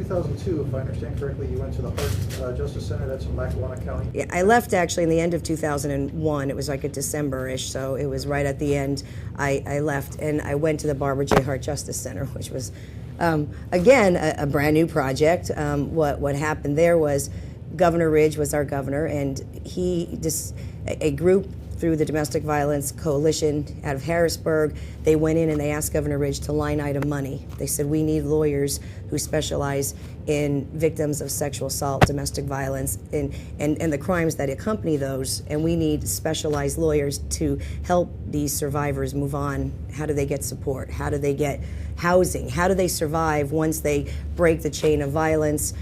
2002, if I understand correctly, you went to the Hart Justice Center. That's in Lackawanna County. Yeah, I left actually in the end of 2001. It was like a December-ish, so it was right at the end. I left and I went to the Barbara J. Hart Justice Center, which was, again, a brand new project. What happened there was Governor Ridge was our governor, and a group through the Domestic Violence Coalition out of Harrisburg, they went in and they asked Governor Ridge to line item money. They said, we need lawyers who specialize in victims of sexual assault, domestic violence, and the crimes that accompany those, and we need specialized lawyers to help these survivors move on. How do they get support? How do they get housing? How do they survive once they break the chain of violence,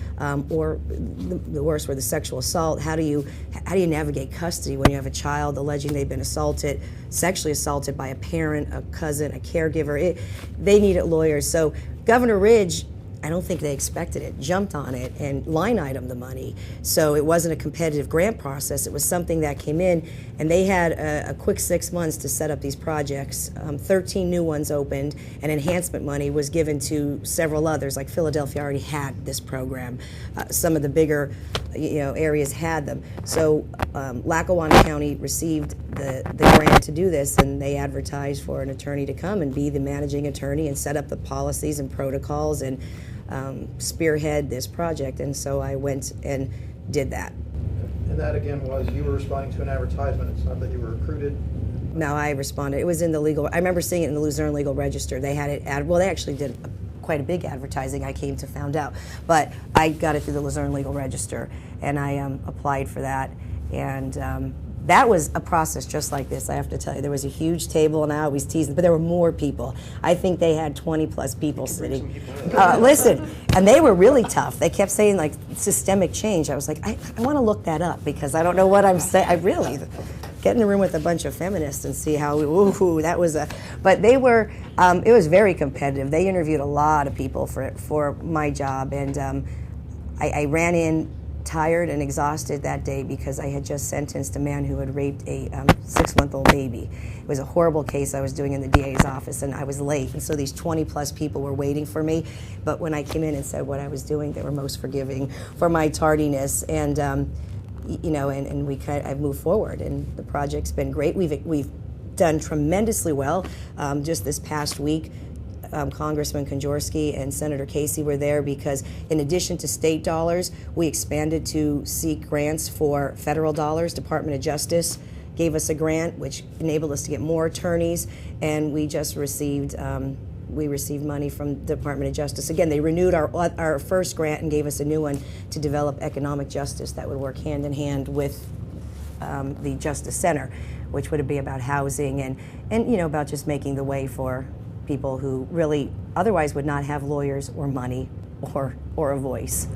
or the worst, were the sexual assault? How do you navigate custody when you have a child alleging they've been sexually assaulted by a parent, a cousin, a caregiver? They needed lawyers. So Governor Ridge, I don't think they expected it, jumped on it and line itemed the money. So it wasn't a competitive grant process. It was something that came in, and they had a quick 6 months to set up these projects. 13 new ones opened, and enhancement money was given to several others. Like Philadelphia already had this program. Some of the bigger areas had them. So Lackawanna County received the grant to do this, and they advertised for an attorney to come and be the managing attorney and set up the policies and protocols and spearhead this project. And so I went and did that. And that again was, you were responding to an advertisement. It's not that you were recruited. No, I responded. It was in the legal, I remember seeing it in the Luzerne Legal Register. They had it, well, they actually did quite a big advertising, I came to find out. But I got it through the Luzerne Legal Register, and I applied for that. And that was a process just like this, I have to tell you. There was a huge table, and I always tease them, but there were more people. I think they had 20 plus people sitting. Listen, and they were really tough. They kept saying, like, systemic change. I was like, I want to look that up, because I don't know what I'm saying. I really get in the room with a bunch of feminists and see how, that was but they were, it was very competitive. They interviewed a lot of people for my job, and I ran in tired and exhausted that day because I had just sentenced a man who had raped a 6-month-old baby. It was a horrible case I was doing in the DA's office, and I was late, and so these 20 plus people were waiting for me. But when I came in and said what I was doing, they were most forgiving for my tardiness. And I've moved forward, and the project's been great. We've done tremendously well. Just this past week, Congressman Konjorski and Senator Casey were there because in addition to state dollars, we expanded to seek grants for federal dollars. Department of Justice gave us a grant which enabled us to get more attorneys, and we just received money from the Department of Justice. Again, they renewed our first grant and gave us a new one to develop economic justice that would work hand in hand with the Justice Center, which would be about housing and about just making the way for people who really otherwise would not have lawyers or money or a voice.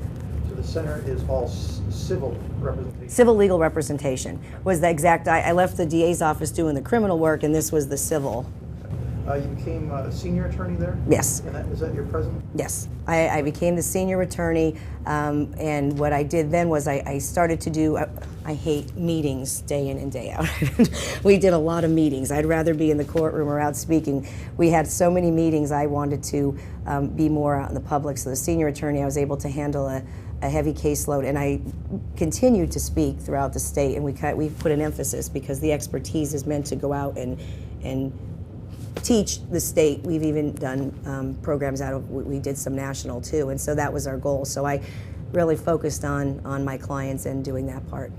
So the center is all civil representation? Civil legal representation was the exact, I left the DA's office doing the criminal work, and this was the civil. You became a senior attorney there? Yes. And is that your present? Yes. I became the senior attorney, and what I did then was I started to do, I hate meetings day in and day out. We did a lot of meetings. I'd rather be in the courtroom or out speaking. We had so many meetings. I wanted to be more out in the public. So the senior attorney, I was able to handle a heavy caseload, and I continued to speak throughout the state, and we put an emphasis because the expertise is meant to go out and teach the state. We've even done programs we did some national too, and so that was our goal. So I really focused on my clients and doing that part.